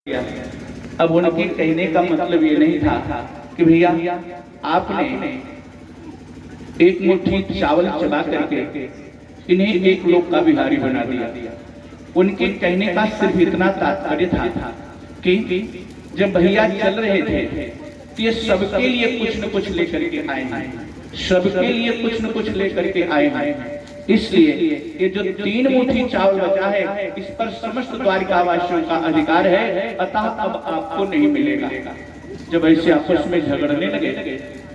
अब उनके कहने का मतलब ये नहीं था कि भैया आपने एक मुट्ठी चावल चबा करके इन्हें एक लोक का बिहारी बना दिया। उनके कहने का सिर्फ इतना तात्पर्य था कि जब भैया चल रहे थे तो ये सबके लिए कुछ न कुछ लेकर के आए हैं, सबके लिए कुछ न कुछ लेकर के आए हैं। इसलिए ये जो 3 मुट्ठी चावल बचा है इस पर समस्त द्वारिकावासियों का अधिकार है, अतः अब आपको नहीं मिलेगा। जब ऐसे आपस में झगड़ने लगे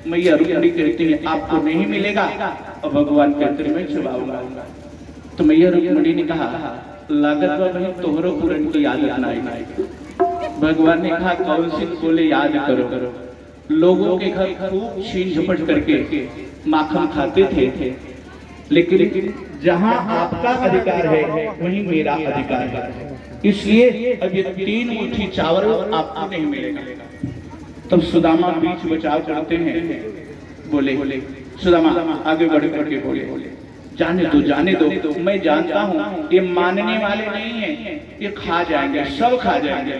मैया रुक्मिणी कहती है आपको नहीं मिलेगा और भगवान कहते हैं मैं चबाऊंगा। तो मैया रुक्मिणी ने कहा लागत भाई तोहरो पूरन की आदत नहीं। भगवान ने कहा कौन सी बोले याद करो। लोगों के घर खूब छीन झपट करके माखन खाते थे, लेकिन जहां आपका अधिकार है वहीं मेरा अधिकार है। इसलिए अब ये 3 मुट्ठी चावल आपको नहीं मिलेगा। तब सुदामा बीच बचाव करते हैं, बोले सुदामा आगे बढ़ करके बोले जाने दो मैं जानता हूँ ये मानने वाले नहीं है, ये खा जाएंगे, सब खा जाएंगे।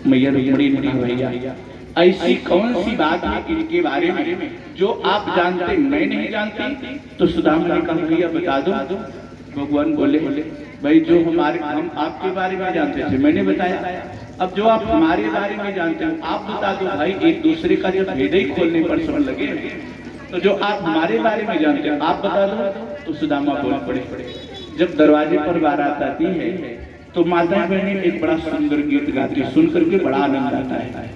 मैया रुक्मिणी ने कहा भैया ऐसी कौन सी बात है इनके बारे में जो आप जानते मैं नहीं जानती। तो सुदामा ने कहा भैया बता दो। भगवान बोले भाई जो हम आपके बारे में जानते थे मैंने बताया, अब जो आप हमारे बारे में जानते हो आप बता दो। भाई एक दूसरे का जब भेद ही खोलने पर समझ लगे तो जो आप हमारे बारे में जानते हो आप बता दो। तो सुदामा बोल पड़े। जब दरवाजे पर बारात आती है तो माता बहनें एक बड़ा सुंदर गीत गाती, सुन करके बड़ा आनंद आता है।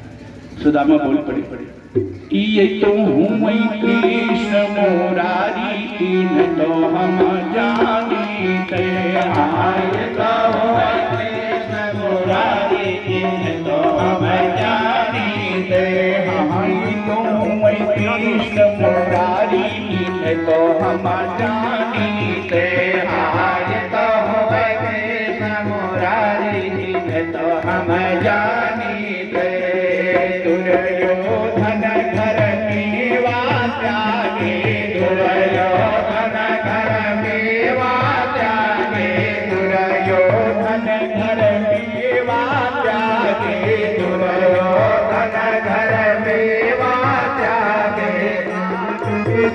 सुदामा बोल पड़े ये तो हूँ मैं कृष्ण मुरारी तीन तो हम जानते आए तो कृष्ण मुरारी तीन तो हम जानते हाय तो मैं कृष्ण मुरारी तीन तो हम जानते हाय तो कृष्ण मुरारी तीन तो हम जानते। दुर्योधन घर मेवा त्यागे, दुर्योधन घर मेवा त्यागे, दुर्योधन घर मेवा त्यागे, दुर्योधन घर मेवा त्यागे।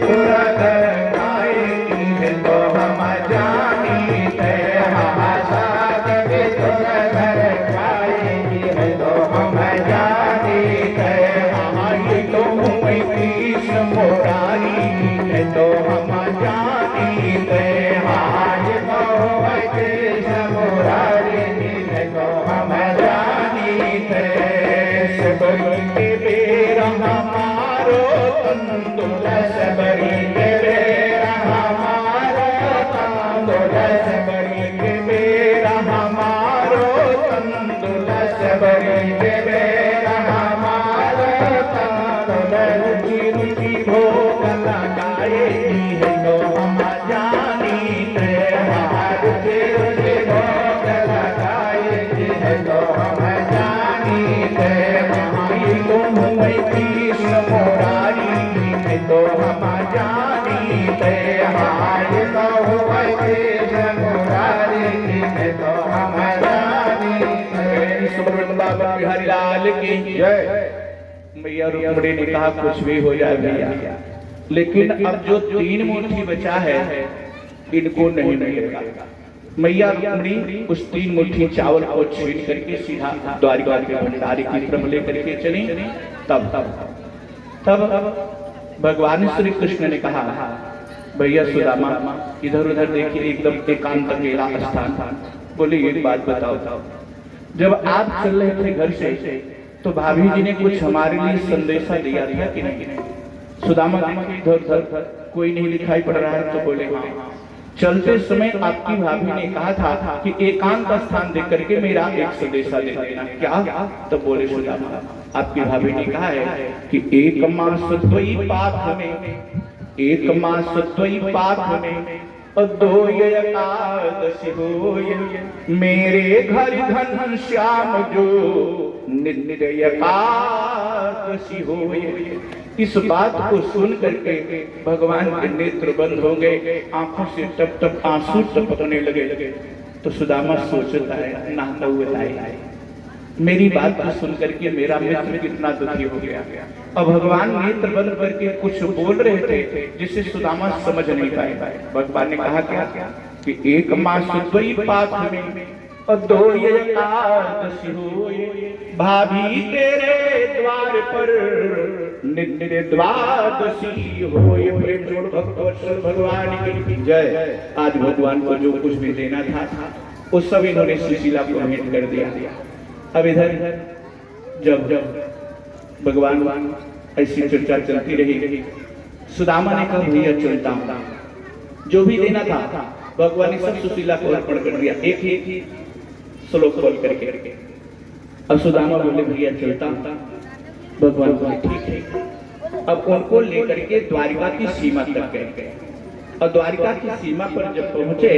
दुर्योधन गाये तो हम जानते हासाद दुर्योधन गाये तो हम जानते हाय तो मैं कृष्ण मुरारी तो हम जानते हाय तो मैं कृष्ण मुरारी तो हम जानते। सबरी के बेरा हमारो तंदुल, सबरी के बेरा हमारो तंदुल, सबरी के बेरा हमारो तंदुल, सबरी के बेरा हमारो तंदुल। रुचि रुचि भोग लगाएगी है तो हम जानते रुचि रुचि भोग लगाएगी है तो हम जानते हाय तुम मैं कृष्ण मुरारी है तो हम जानते हाय तो कृष्ण मुरारी है तो हम जानते। सुब्रमण्य बाबा बिहारी लाल की जय। मैया रुक्मिणी ने कहा कुछ भी हो जाए भैया, लेकिन अब जो 3 मुट्ठी बचा है इनको नहीं मिलेगा। मैया रुक्मिणी उस 3 मुट्ठी चावल को छीन करके सीधा द्वारिका के भंडारी की तरफ लेकर के चली। तब भगवान श्री कृष्ण ने कहा भैया सुदामा इधर उधर देखिए, एकदम एकांत अकेला स्थान। बोले एक बात बताओ, जब आप चल रहे थे घर से तो भाभी जी ने कुछ हमारे लिए संदेशा दिया था कि नहीं? सुदामा इधर उधर कोई नहीं दिखाई पड़ रहा है। तो बोले हाँ। चलते समय आपकी भाभी ने कहा था कि एकांत स्थान देख करके मेरा एक संदेशा दे देना। क्या? तो बोले सुदामा आपकी भाभी ने कहा है कि एक मास द्वई पाठ में, एक मास द्वई पाठ में और 2 एकादशी होय, मेरे घर घन श्याम जो नित्य एकादशी होय। इस बात को सुन करके भगवान के नेत्र बंद हो गए, आंखों से टप टप आंसू टपकने लगे। तो सुदामा सोचता है नहाता हुए लाए मेरी बात को सुन करके मेरा मित्र कितना दुखी हो गया। अब भगवान नेत्र बंद करके कुछ बोल रहे थे जिसे सुदामा समझ नहीं पाए। भगवान ने कहा क्या कि एक मास दुई पात में और दो ये एकादशी होए, भाभी तेरे द्वार पर नित्य द्वादशी होए। प्रेम जोड़ भक्तवत्सल भगवान की जय। आज भगवान को जो कुछ भी देना था वो सब इन्होंने सुशीला को भेंट कर दिया। अब इधर जब भगवान ऐसी चर्चा चलती रही, सुदामा ने कहा भैया चलता हूं, जो भी देना था भगवान ने सब सुशीला को अर्पण कर दिया, एक ही श्लोक बोल करके। अब सुदामा बोले भैया चलता हूं। भगवान बोले ठीक है। अब उनको लेकर के द्वारिका की सीमा तक गए और द्वारिका की सीमा पर जब पहुंचे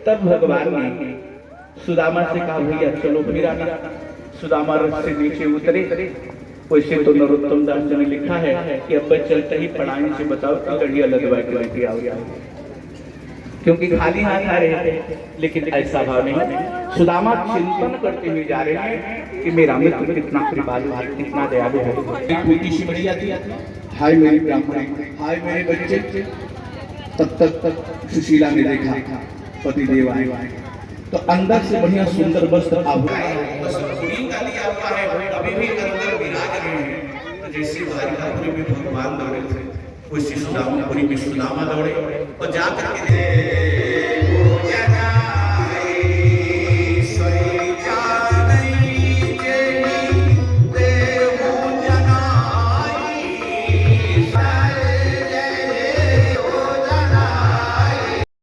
तब भगवान ने सुदामा से कहा भैया चलो फिर आना। सुदामा रथ से नीचे उतरे। वैसे तो नरोत्तम दास जी ने लिखा है कि अब चलते ही पढ़ाने से बताओ कि गढ़िया लदवा के आओ, क्योंकि खाली हाथ आ रहे थे। लेकिन ऐसा भाव नहीं, सुदामा चिंतन करते हुए जा रहे हैं कि मेरा मित्र कितना कृपालु है, कितना दयालु है। छोटी सी बढ़िया थी, हाय मेरी ब्राह्मणी, हाय मेरे बच्चे। तब तक सुशीला ने देखा पति देव आए तो अंदर से बढ़िया सुंदर वस्त्र अभी भी अंदर विराज रहे हैं। जैसे द्वारिकापुरी में भगवान दौड़े थे वैसे सुदामापुरी में सुदामा दौड़े और जाकर के